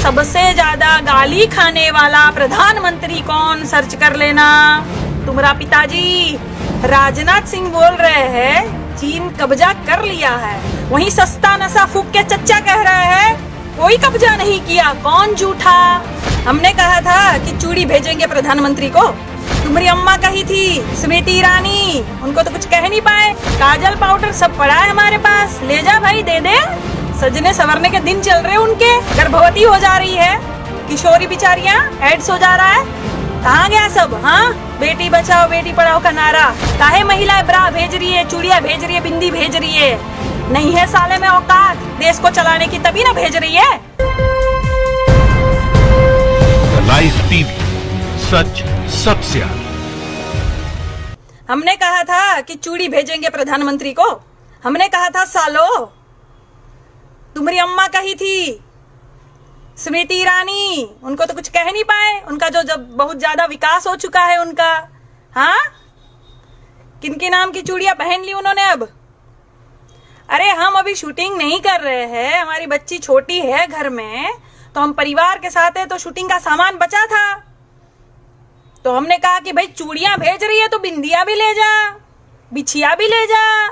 सबसे ज्यादा गाली खाने वाला प्रधानमंत्री कौन, सर्च कर लेना। तुम्हारा पिताजी राजनाथ सिंह बोल रहे हैं चीन कब्जा कर लिया है, वहीं सस्ता नशा फूक के चच्चा कह रहे हैं कोई कब्जा नहीं किया। कौन झूठा? हमने कहा था कि चूड़ी भेजेंगे प्रधानमंत्री को, तुम्हारी अम्मा कही थी स्मृति ईरानी, उनको तो कुछ कह नहीं पाए। काजल पाउडर सब पड़ा है हमारे पास, ले जा भाई, दे दे। सजने संवरने के दिन चल रहे उनके, गर्भवती हो जा रही है किशोरी बिचारियां, एड्स हो जा रहा है। कहाँ गया सब? हाँ, बेटी बचाओ बेटी पढ़ाओ का नारा, काहे महिलाएं ब्रा भेज रही है, चूड़िया भेज रही है, बिंदी भेज रही है। नहीं है साले में औकात देश को चलाने की, तभी ना भेज रही है। लाइव टीवी, सच सबसे आगे। हमने कहा था कि चूड़ी भेजेंगे प्रधानमंत्री को, हमने कहा था सालो। तुम्हारी अम्मा कही थी स्मृति ईरानी, उनको तो कुछ कह नहीं पाए, उनका जो जब बहुत ज्यादा विकास हो चुका है उनका। हाँ, किनके नाम की चूड़ियां पहन ली उन्होंने अब? अरे हम अभी शूटिंग नहीं कर रहे हैं, हमारी बच्ची छोटी है घर में, तो हम परिवार के साथ है, तो शूटिंग का सामान बचा था, तो हमने कहा कि भाई चूड़ियां भेज रही है तो बिंदिया भी ले जा, बिछिया भी ले जा,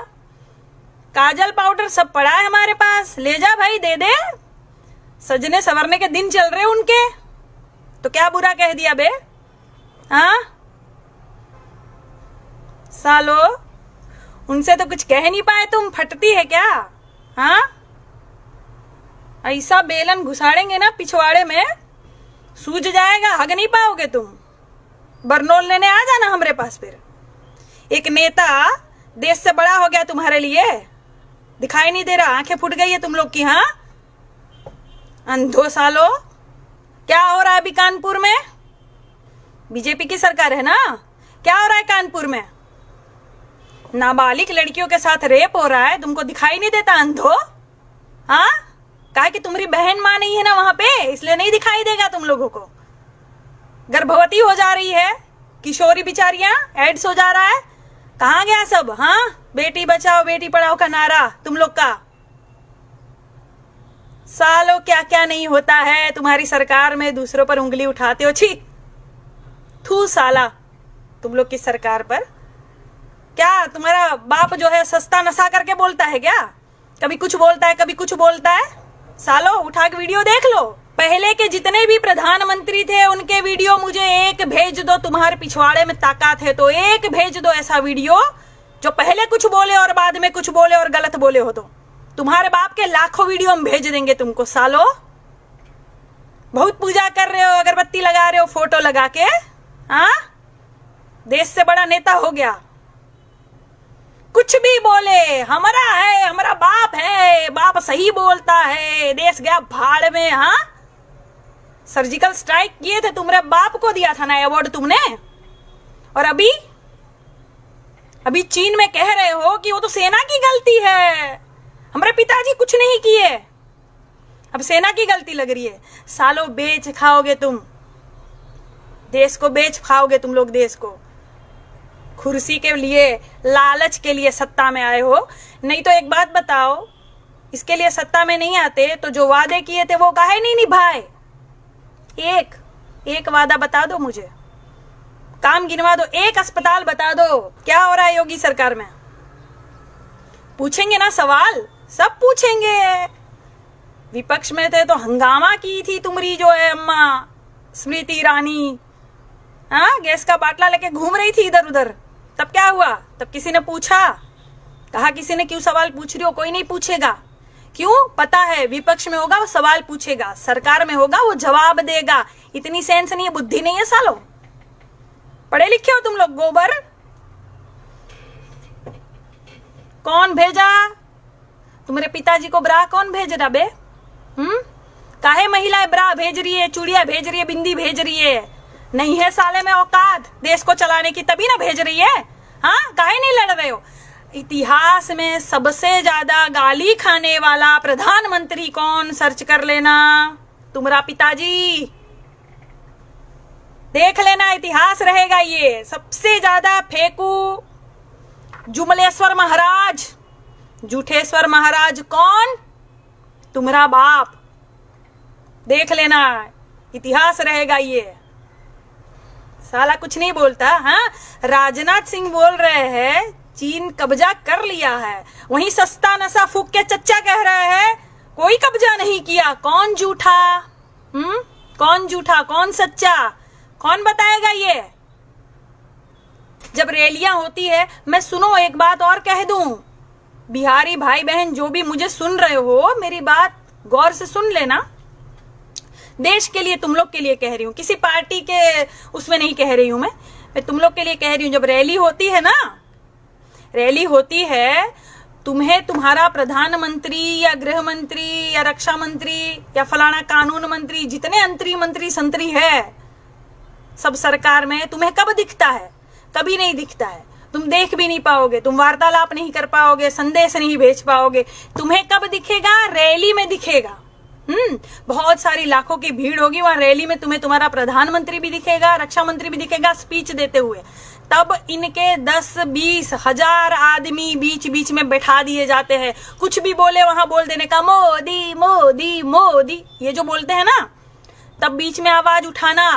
काजल पाउडर सब पड़ा है हमारे पास, ले जा भाई, दे दे। सजने संवरने के दिन चल रहे उनके, तो क्या बुरा कह दिया बे? हाँ सालो, उनसे तो कुछ कह नहीं पाए तुम, फटती है क्या? हाँ, ऐसा बेलन घुसाड़ेंगे ना पिछवाड़े में, सूझ जाएगा, हग नहीं पाओगे तुम। बरनोल लेने आ जाना हमारे पास फिर। एक नेता देश से बड़ा हो गया तुम्हारे लिए, दिखाई नहीं दे रहा, आंखें फूट गई है तुम लोग की। हाँ, अंधो सालो। क्या हो रहा है अभी कानपुर में? बीजेपी की सरकार है ना, क्या हो रहा है कानपुर में? नाबालिग लड़कियों के साथ रेप हो रहा है, तुमको दिखाई नहीं देता अंधो? हाँ, कहा कि तुम्हारी बहन मां नहीं है ना वहां पे, इसलिए नहीं दिखाई देगा तुम लोगों को। गर्भवती हो जा रही है किशोरी बिचारियां, एड्स हो जा रहा है, कहाँ गया सब? हाँ, बेटी बचाओ बेटी पढ़ाओ का नारा तुम लोग का। सालों क्या क्या नहीं होता है तुम्हारी सरकार में, दूसरों पर उंगली उठाते हो। छी, थू साला तुम लोग की सरकार पर। क्या तुम्हारा बाप जो है सस्ता नशा करके बोलता है क्या? कभी कुछ बोलता है, कभी कुछ बोलता है। सालो उठा के वीडियो देख लो, पहले के जितने भी प्रधानमंत्री थे उनके वीडियो मुझे एक भेज दो। तुम्हारे पिछवाड़े में ताकत है तो एक भेज दो ऐसा वीडियो जो पहले कुछ बोले और बाद में कुछ बोले और गलत बोले हो। तो तुम्हारे बाप के लाखों वीडियो हम भेज देंगे तुमको। सालो बहुत पूजा कर रहे हो, अगरबत्ती लगा रहे हो फोटो लगा के। हाँ, देश से बड़ा नेता हो गया, कुछ भी बोले हमारा है, हमारा बाप है, बाप सही बोलता है, देश गया भाड़ में। हाँ, सर्जिकल स्ट्राइक किए थे, तुम्हारे बाप को दिया था ना अवार्ड तुमने। और अभी चीन में कह रहे हो कि वो तो सेना की गलती है, हमारे पिताजी कुछ नहीं किए, अब सेना की गलती लग रही है। सालों बेच खाओगे तुम, देश को बेच खाओगे तुम लोग, देश को कुर्सी के लिए, लालच के लिए सत्ता में आए हो। नहीं तो एक बात बताओ, इसके लिए सत्ता में नहीं आते तो जो वादे किए थे वो काहे नहीं निभाए? एक वादा बता दो मुझे, काम गिनवा दो, एक अस्पताल बता दो। क्या हो रहा है योगी सरकार में? पूछेंगे ना सवाल, सब पूछेंगे। विपक्ष में थे तो हंगामा की थी तुम्हारी जो है अम्मा स्मृति ईरानी। हाँ, गैस का बाटला लेके घूम रही थी इधर उधर, तब क्या हुआ? तब किसी ने पूछा? कहा किसी ने क्यों सवाल पूछ रही हो? कोई नहीं पूछेगा। क्यों? पता है विपक्ष में होगा वो सवाल पूछेगा, सरकार में होगा वो जवाब देगा। इतनी सेंस नहीं है, बुद्धि नहीं है सालो, पढ़े लिखे हो तुम लोग। गोबर कौन भेजा? तुम्हारे पिताजी को ब्रा कौन भेज रहा बे? काहे महिलाएं ब्रा भेज रही है, चूड़िया भेज रही है, बिंदी भेज रही है? नहीं है साले में औकात देश को चलाने की, तभी ना भेज रही है। हाँ, काहे नहीं लड़ रहे हो? इतिहास में सबसे ज्यादा गाली खाने वाला प्रधानमंत्री कौन, सर्च कर लेना। तुम्हारा पिताजी, देख लेना, इतिहास रहेगा ये। सबसे ज्यादा फेंकू जुमलेश्वर महाराज, झूठेश्वर महाराज कौन? तुम्हारा बाप। देख लेना, इतिहास रहेगा ये। साला कुछ नहीं बोलता। हाँ, राजनाथ सिंह बोल रहे हैं चीन कब्जा कर लिया है, वहीं सस्ता नशा फूक के चच्चा कह रहे हैं कोई कब्जा नहीं किया। कौन झूठा? कौन झूठा, कौन सच्चा, कौन बताएगा ये? जब रैलियां होती है, मैं सुनो एक बात और कह दूं, बिहारी भाई बहन जो भी मुझे सुन रहे हो, मेरी बात गौर से सुन लेना। देश के लिए, तुम लोग के लिए कह रही हूँ, किसी पार्टी के उसमें नहीं कह रही हूं मैं तुम लोग के लिए कह रही हूँ। जब रैली होती है ना, रैली होती है, तुम्हें तुम्हारा प्रधानमंत्री या गृह मंत्री या रक्षा मंत्री या फलाना कानून मंत्री, जितने मंत्री संतरी है सब सरकार में, तुम्हें कब दिखता है? कभी नहीं दिखता है। तुम देख भी नहीं पाओगे, तुम वार्तालाप नहीं कर पाओगे, संदेश नहीं भेज पाओगे। तुम्हें कब दिखेगा? रैली में दिखेगा। बहुत सारी लाखों की भीड़ होगी वहां रैली में, तुम्हें तुम्हारा प्रधानमंत्री भी दिखेगा, रक्षा मंत्री भी दिखेगा स्पीच देते हुए। तब इनके 10-20 हजार आदमी बीच बीच में बैठा दिए जाते हैं। कुछ भी बोले वहां बोल देने का मोदी मोदी मोदी, ये जो बोलते हैं ना, तब बीच में आवाज उठाना,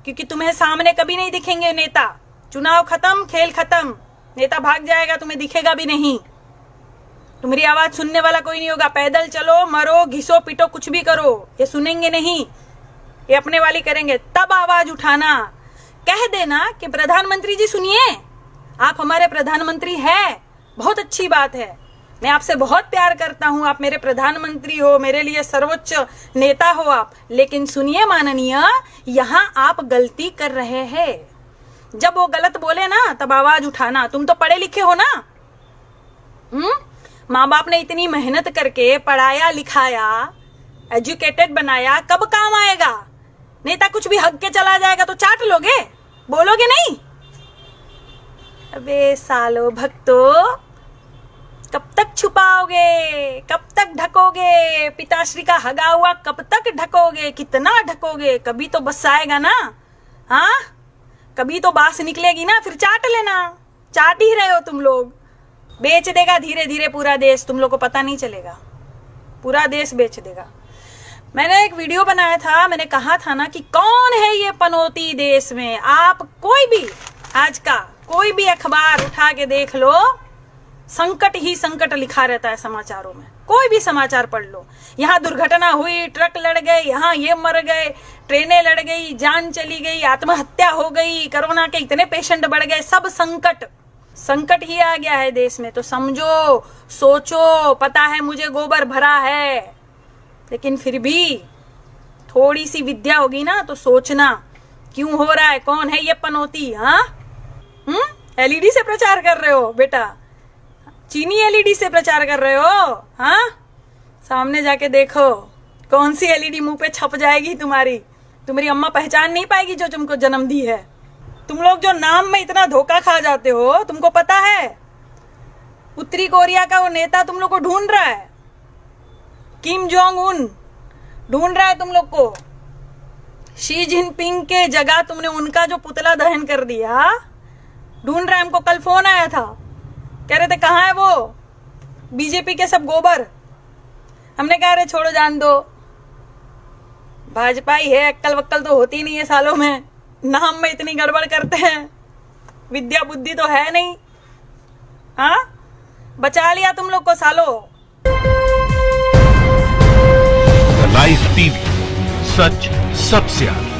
क्योंकि तुम्हें सामने कभी नहीं दिखेंगे नेता। चुनाव खत्म, खेल खत्म, नेता भाग जाएगा, तुम्हें दिखेगा भी नहीं। तुम्हारी आवाज सुनने वाला कोई नहीं होगा। पैदल चलो, मरो, घिसो, पिटो, कुछ भी करो, ये सुनेंगे नहीं, ये अपने वाली करेंगे। तब आवाज उठाना, कह देना कि प्रधानमंत्री जी सुनिए, आप हमारे प्रधानमंत्री हैं, बहुत अच्छी बात है, मैं आपसे बहुत प्यार करता हूं, आप मेरे प्रधानमंत्री हो, मेरे लिए सर्वोच्च नेता हो आप, लेकिन सुनिए माननीय, यहाँ आप गलती कर रहे हैं। जब वो गलत बोले ना, तब आवाज उठाना। तुम तो पढ़े लिखे हो ना, माँ बाप ने इतनी मेहनत करके पढ़ाया लिखाया, एजुकेटेड बनाया, कब काम आएगा? नेता कुछ भी हक के चला जाएगा तो चाट लोगे, बोलोगे नहीं? अबे सालो भक्तों, कब तक छुपाओगे, कब तक ढकोगे? पिताश्री का हगा हुआ कब तक ढकोगे? कितना ढकोगे? कभी तो बस आएगा ना। हाँ, कभी तो बास निकलेगी ना, फिर चाट लेना। चाट ही रहे हो तुम लोग। बेच देगा धीरे धीरे पूरा देश, तुम लोग को पता नहीं चलेगा, पूरा देश बेच देगा। मैंने एक वीडियो बनाया था, मैंने कहा था ना कि कौन है ये पनौती देश में। आप कोई भी आज का कोई भी अखबार उठा के देख लो, संकट ही संकट लिखा रहता है समाचारों में। कोई भी समाचार पढ़ लो, यहाँ दुर्घटना हुई, ट्रक लड़ गए, यहाँ ये मर गए, ट्रेनें लड़ गई, जान चली गई, आत्महत्या हो गई, कोरोना के इतने पेशेंट बढ़ गए, सब संकट संकट ही आ गया है देश में। तो समझो, सोचो, पता है मुझे गोबर भरा है, लेकिन फिर भी थोड़ी सी विद्या होगी ना तो सोचना क्यों हो रहा है, कौन है ये पनौती। हाँ, एलईडी से प्रचार कर रहे हो बेटा, चीनी एलईडी से प्रचार कर रहे हो। हाँ, सामने जाके देखो कौन सी एलईडी मुंह पे छप जाएगी तुम्हारी, तुम्हारी अम्मा पहचान नहीं पाएगी जो तुमको जन्म दी है। तुम लोग जो नाम में इतना धोखा खा जाते हो, तुमको पता है उत्तरी कोरिया का वो नेता तुम लोग को ढूंढ रहा है, किम जोंग उन ढूंढ रहा है तुम लोग को। शी जिनपिंग के जगह तुमने उनका जो पुतला दहन कर दिया, ढूंढ रहा है। हमको कल फोन आया था, कह रहे थे कहाँ है वो बीजेपी के सब गोबर। हमने कहा अरे छोड़ो, जान दो, भाजपा ही है, अक्कल वक्कल तो होती नहीं है सालों में, नाम में इतनी गड़बड़ करते हैं, विद्या बुद्धि तो है नहीं। हाँ, बचा लिया तुम लोग को सालो। लाइव टीवी, सच सबसे आगे।